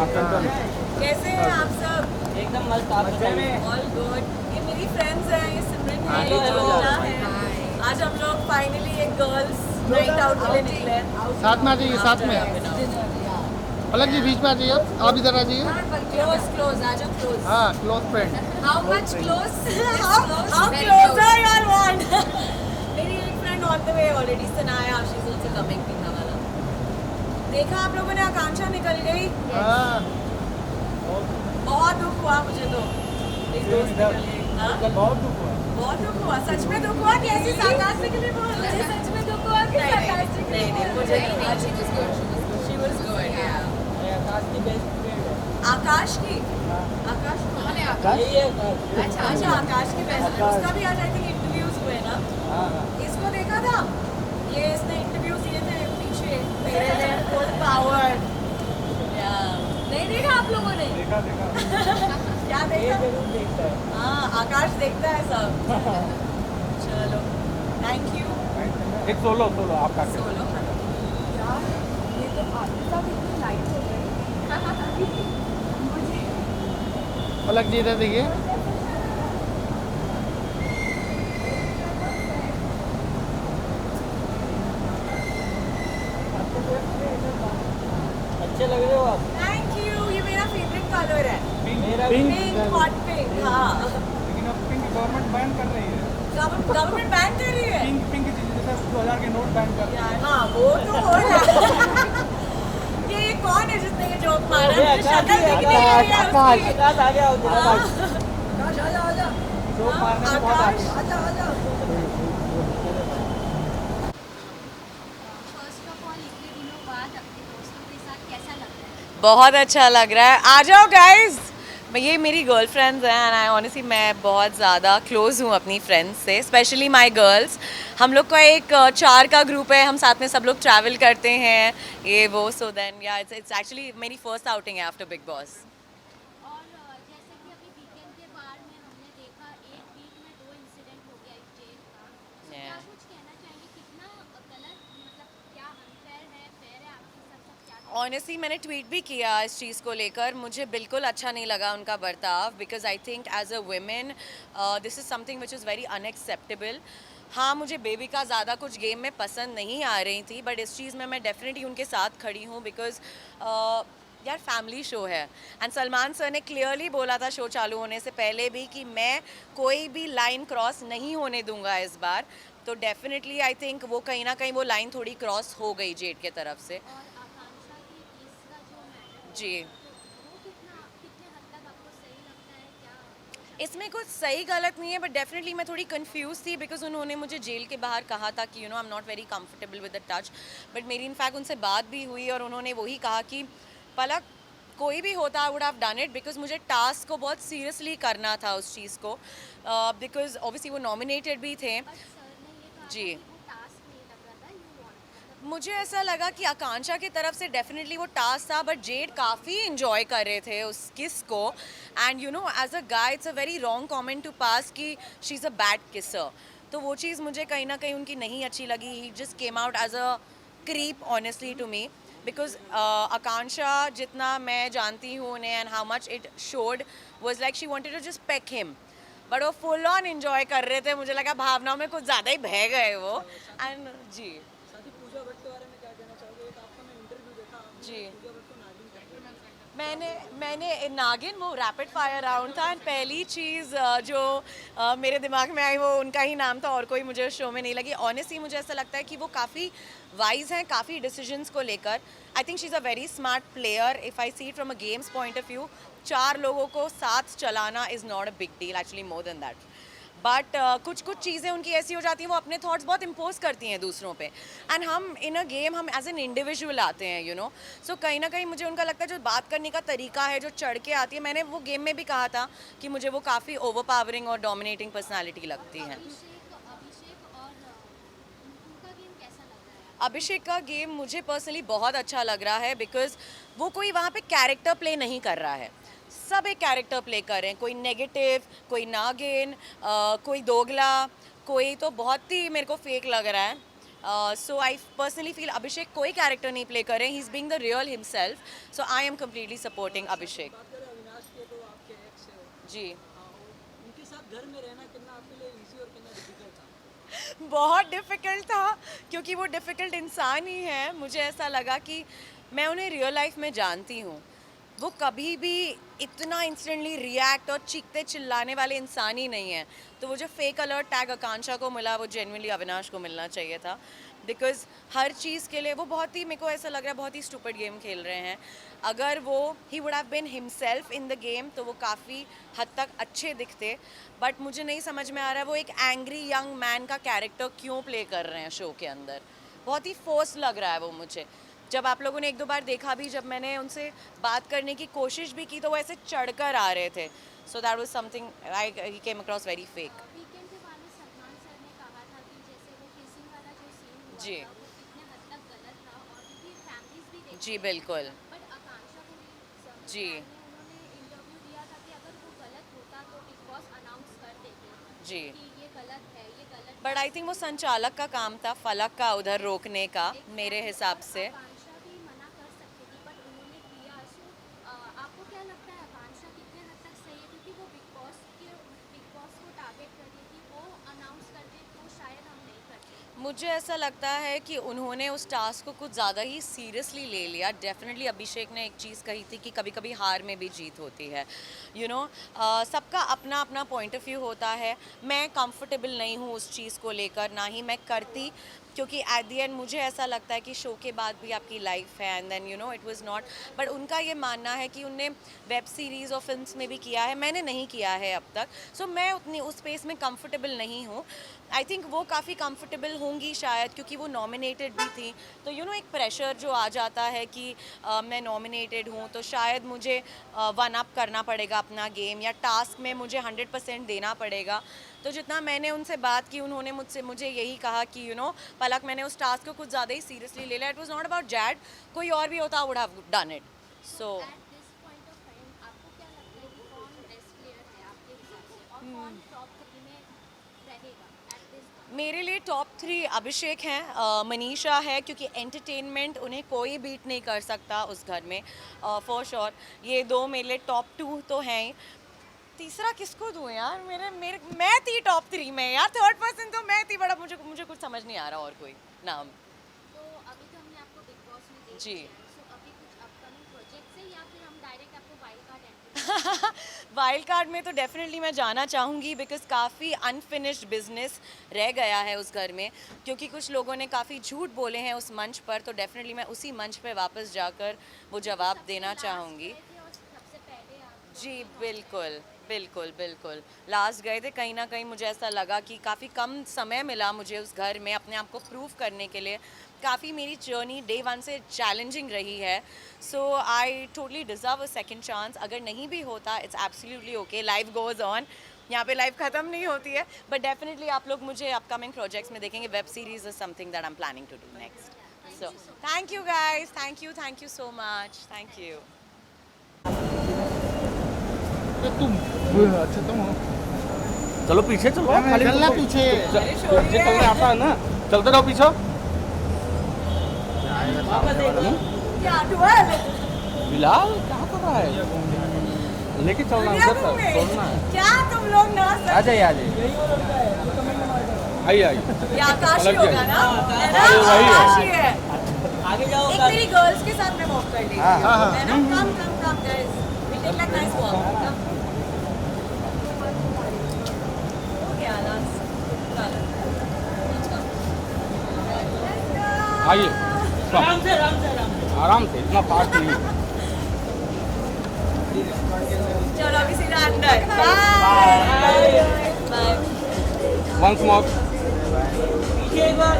कैसे हैं आप सब? एकदम मस्त। आप बताइए। All good. ये मेरी फ्रेंड्स हैं, ये सिमरन है, ये जोना है। आज हम लोग फाइनली एक गर्ल्स नाइट आउट के लिए निकले हैं। साथ में आ जाइए, साथ में पलक जी बीच में आ जाइए, आप इधर आ जाइए। क्लोज क्लोज आ जाओ क्लोज। हाँ, close friend. How much close? How closer you want? मेरी एक friend on the way already Sanaya, she is also coming पिंगा वाला। देखा आप लोगों ने, आकांक्षा निकल गई। हाँ, बहुत दुख हुआ मुझे तो। मेरी दोस्त निकल गई। हाँ? बहुत दुख हुआ। बहुत दुख हुआ, सच में दुख हुआ। कैसी sarcastically बोल रही है? सच में दुख हुआ कि sarcastically? नहीं, मुझे नहीं। She was good, yeah. आकाश की बेस्ट फ्रेंड है। आकाश की? आकाश कौन है? आकाश? यही है आकाश। अच्छा, आकाश की बेस्ट फ्रेंड। उसका भी आज आई थिंक इंटरव्यूज हुए ना? इसको देखा था? ये इसने इंटरव्यूज दिए थे पीछे। मेरे लिए फुल पावर। नहीं देखा आप लोगों ने? देखा देखा। क्या ये देखा? जरूर देखता है। हाँ, आकाश देखता है सब। चलो, थैंक यू। एक सोलो आपका। सोलो यार, ये तो आपके साथ इतनी लाइट हो गई। पलक जी इधर देखिए। अच्छे लग रहे हो आप। Thank you. ये मेरा फेवरेट कलर है। मेरा पिंक। Pink, hot pink. हाँ, लेकिन अब पिंक गवर्नमेंट बैन कर रही है। गवर्नमेंट बैन कर रही है पिंक जैसे 2000 के नोट बैन कर रही है। यार। हाँ, वो तो हो रहा है। ये कौन है जिसने ये जोक मारा? ये मुझे आकाश शक्ल ही है, दिख नहीं रही है आकाश उसकी। आकाश आ गया उधर। हाँ। आकाश आजा। जोक मारने में बहुत आकाश। आगे। फर्स्ट ऑफ ऑल इतने दिनों बाद अपने दोस्तों के साथ कैसा लग रहा है? बहुत अच्छा लग रहा है। आ जाओ गाइज। ये मेरी गर्ल फ्रेंड्स हैं एंड आई ऑनेस्टली मैं बहुत ज़्यादा क्लोज़ हूँ अपनी फ्रेंड्स से, स्पेशली माई गर्ल्स। हम लोग का एक 4 का ग्रुप है, हम साथ में सब लोग ट्रैवल करते हैं, ये वो। सो देन या इट्स एक्चुअली मेरी फर्स्ट आउटिंग है आफ्टर बिग बॉस। और जैसे कि अभी वीकेंड के बार में हमने देखा एक वीक में 2 इंसिडेंट हो गया एक जेल का। तो क्या Yeah. कुछ कहना चाहेंगे कितना गलत, मतलब क्या अनफेयर है, फेयर है, आपके साथ सब क्या? ऑनेस्टली मैंने ट्वीट भी किया इस चीज़ को लेकर। मुझे बिल्कुल अच्छा नहीं लगा उनका बर्ताव, because I think as a women this is something which is very unacceptable. हाँ, मुझे बेबी का ज़्यादा कुछ गेम में पसंद नहीं आ रही थी, बट इस चीज़ में मैं डेफिनेटली उनके साथ खड़ी हूँ, बिकॉज यार फैमिली शो है एंड सलमान सर ने क्लियरली बोला था शो चालू होने से पहले भी कि मैं कोई भी लाइन क्रॉस नहीं होने दूंगा इस बार। तो डेफिनेटली आई थिंक वो कहीं ना कहीं वो लाइन थोड़ी क्रॉस हो गई जेड के तरफ से। और आकांक्षा की केस का जो मैटर जी, वो कितने हद तक आपको सही लगता है क्या? इसमें कुछ सही गलत नहीं है, बट डेफिनेटली मैं थोड़ी कंफ्यूज थी, बिकॉज उन्होंने मुझे जेल के बाहर कहा था कि I am not very comfortable with the touch. But मेरी इनफैक्ट उनसे बात भी हुई और उन्होंने वही कहा कि पलक कोई भी होता I would have done it, because मुझे टास्क को बहुत सीरियसली करना था उस चीज़ को, बिकॉज ऑब्वियसली वो नॉमिनेटेड भी थे। बट सर ने ये कहा जी। था कि वो टास्क नहीं लग रहा था, यू वांट, मुझे ऐसा लगा कि आकांक्षा की तरफ से डेफिनेटली वो टास्क था, बट जेड काफ़ी इंजॉय कर रहे थे उस किस को। And you know as a guy it's a very wrong comment to pass कि she is a bad kisser. तो वो चीज़ मुझे कहीं ना कहीं उनकी नहीं अच्छी लगी। He just came out as a creep honestly to me, because Akanksha जितना मैं जानती हूँ उन्हें and how much it showed was like she wanted to just peck him, but वो फुल ऑन इंजॉय कर रहे थे। मुझे लगा भावनाओं में कुछ ज़्यादा ही बह गए वो। एंड जी साथ ही पूजा भट्ट के बारे में क्या कहना चाहोगे? एक आपका मैं इंटरव्यू देखा, जी, पूजा भट्ट को नागिन कहते हैं। मैंने नागिन वो रैपिड फायर राउंड था एंड पहली चीज़ जो मेरे दिमाग में आई वो उनका ही नाम था और कोई मुझे शो में नहीं लगी। ऑनेस्टली मुझे ऐसा लगता है कि वो काफ़ी वाइज हैं काफ़ी डिसीजंस को लेकर। I think she is a very smart player if I see it from a games point of view. 4 लोगों को साथ चलाना is not a big deal, actually more than that. But कुछ कुछ चीज़ें उनकी ऐसी हो जाती हैं, वो अपने थॉट्स बहुत इम्पोज करती हैं दूसरों पे। एंड हम इन अ गेम हम एज एन इंडिविजुअल आते हैं, यू नो। सो कहीं ना कहीं मुझे उनका लगता है जो बात करने का तरीका है, जो चढ़ के आती है, मैंने वो गेम में भी कहा था कि मुझे वो काफ़ी ओवर पावरिंग और डोमिनेटिंग पर्सनैलिटी लगती है। अभिषेक और उनका गेम कैसा लग रहा है? अभिषेक का गेम मुझे पर्सनली बहुत अच्छा लग रहा है, बिकॉज वो कोई वहाँ पे कैरेक्टर प्ले नहीं कर रहा है। सब एक कैरेक्टर प्ले कर रहे हैं, कोई नेगेटिव, कोई नागिन, कोई दोगला, कोई तो बहुत ही मेरे को फेक लग रहा है। सो आई पर्सनली फील अभिषेक कोई कैरेक्टर नहीं प्ले कर रहे हैं, he is being the real himself, so I am completely supporting Abhishek. बात करें अविनाश की तो आपके एक्स है वो। जी हाँ, और उनके साथ घर में रहना कितना आपके लिए इजी और कितना डिफिकल्ट था? बहुत डिफ़िकल्ट था, क्योंकि वो डिफ़िकल्ट इंसान ही है। मुझे ऐसा लगा कि मैं उन्हें रियल लाइफ में जानती हूँ, वो कभी भी इतना इंस्टेंटली रिएक्ट और चीखते चिल्लाने वाले इंसान ही नहीं है। तो वो जो फेक अलर्ट टैग आकांक्षा को मिला, वो जेन्युइनली अविनाश को मिलना चाहिए था, बिकॉज हर चीज़ के लिए वो बहुत ही, मेरे को ऐसा लग रहा है बहुत ही स्टूपिड गेम खेल रहे हैं। अगर वो ही would have been himself in the game तो वो काफ़ी हद तक अच्छे दिखते, बट मुझे नहीं समझ में आ रहा है वो एक एंग्री यंग मैन का कैरेक्टर क्यों प्ले कर रहे हैं शो के अंदर। बहुत ही फोर्स लग रहा है वो मुझे। जब आप लोगों ने एक दो बार देखा भी, जब मैंने उनसे बात करने की कोशिश भी की तो वो ऐसे चढ़कर आ रहे थे, so that was something I came across very fake. Weekend के बारे में सलमान सर ने कहा था कि जैसे वो किसिंग वाला जो सीन हुआ जी। था वो कितने हद तक गलत था, और क्योंकि फैमिलीज भी देखती जी हैं। बिल्कुल। बट आकांक्षा को भी समझ जी। में उन्होंने इंटरव्यू दिया था कि अगर वो गलत होता तो बिग बॉस अनाउंस कर देते जी। कि ये गलत है, ये गलत बट आई थिंक वो संचालक का काम था फलक का उधर रोकने का, मेरे हिसाब से। आकांक्षा भी मना कर सकती थी बट उन्होंने किया। सो आपको क्या लगता है आकांक्षा कितने हद तक सही है, क्योंकि वो बिग बॉस को टारगेट कर रही थी, वो अनाउंस कर दे तो शायद हम नहीं करते। मुझे ऐसा लगता है कि उन्होंने उस टास्क को कुछ ज़्यादा ही सीरियसली ले लिया। डेफिनेटली अभिषेक ने एक चीज़ कही थी कि कभी कभी हार में भी जीत होती है, यू नो। सबका अपना अपना पॉइंट ऑफ व्यू होता है। मैं कंफर्टेबल नहीं हूँ उस चीज़ को लेकर, ना ही मैं करती, क्योंकि एट दी एंड मुझे ऐसा लगता है कि शो के बाद भी आपकी लाइफ है, and then you know it was not. But उनका ये मानना है कि उनने वेब सीरीज़ और फिल्म्स में भी किया है, मैंने नहीं किया है अब तक, सो मैं उतनी उस स्पेस में कंफर्टेबल नहीं हूँ। आई थिंक वो काफ़ी कंफर्टेबल होंगी शायद, क्योंकि वो नॉमिनेटेड भी थी, तो यू नो एक प्रेशर जो आ जाता है कि मैं नॉमिनेटेड हूँ तो शायद मुझे वन अप करना पड़ेगा अपना गेम, या टास्क में मुझे 100% देना पड़ेगा। तो जितना मैंने उनसे बात की, उन्होंने मुझे यही कहा कि यू नो पलक, मैंने उस टास्क को कुछ ज़्यादा ही सीरियसली ले लिया। It was not about Z, कोई और भी होता would have done it. So at this point of time आपको क्या लगता है कि कौन बेस्ट प्लेयर है आपके हिसाब से, और कौन टॉप 3 में रहेगा एट दिस? मेरे लिए टॉप 3 अभिषेक हैं, मनीषा है, क्योंकि एंटरटेनमेंट उन्हें कोई बीट नहीं कर सकता उस घर में, फॉर श्योर। ये दो मेरे लिए टॉप 2 तो हैं ही। तीसरा किसको दूँ यार? मैं थी टॉप 3 में यार, थर्ड पर्सन तो मैं थी, बड़ा मुझे कुछ समझ नहीं आ रहा और कोई नाम। तो अभी तो हमने आपको बिग बॉस में देख जी। लिया है, सो अभी कुछ अपकमिंग प्रोजेक्ट्स है या फिर हम डायरेक्ट आपको wild card entry? Wild card में तो डेफिनेटली मैं जाना चाहूँगी, बिकॉज काफ़ी अनफिनिश्ड बिजनेस रह गया है उस घर में, क्योंकि कुछ लोगों ने काफ़ी झूठ बोले हैं उस मंच पर, तो डेफिनेटली मैं उसी मंच पे वापस जाकर वो जवाब देना चाहूँगी। सबसे पहले आप जी बिल्कुल बिल्कुल बिल्कुल, लास्ट गए थे, कहीं ना कहीं मुझे ऐसा लगा कि काफ़ी कम समय मिला मुझे उस घर में अपने आप को प्रूव करने के लिए। काफ़ी मेरी जर्नी डे 1 से चैलेंजिंग रही है, so I totally deserve a second chance. अगर नहीं भी होता, it's absolutely okay, life goes on, यहाँ पे लाइफ ख़त्म नहीं होती है। बट डेफिनेटली आप लोग मुझे अपकमिंग प्रोजेक्ट्स में देखेंगे। Web series is something that I am planning to do next. So thank you guys, thank you so much, thank you. तुम अच्छा तुम हो। चलो पीछे चलो, खाली चलना तुम- पीछे। पीछे चलने आता है ना, चलते रहो पीछे। बिलाल कहाँ कर रहा है? लेके चलना उधर तक, छोड़ना है। क्या तुम लोग ना आ जाइए आ जाइए, आइए आइए। ये आकाश ही अलग होगा ना, है ना? अरे वही है। आकाश ही है। आगे जाओ एक मेरी गर्ल्स के साथ मैं वॉक कर ली हाँ, हाँ। है ना? Come guys, we take like nice walk. हो गया ना? आइए, आराम से, इतना फास्ट नहीं। चलो अभी सीधा अंदर। Bye bye. Once more. पीछे एक बार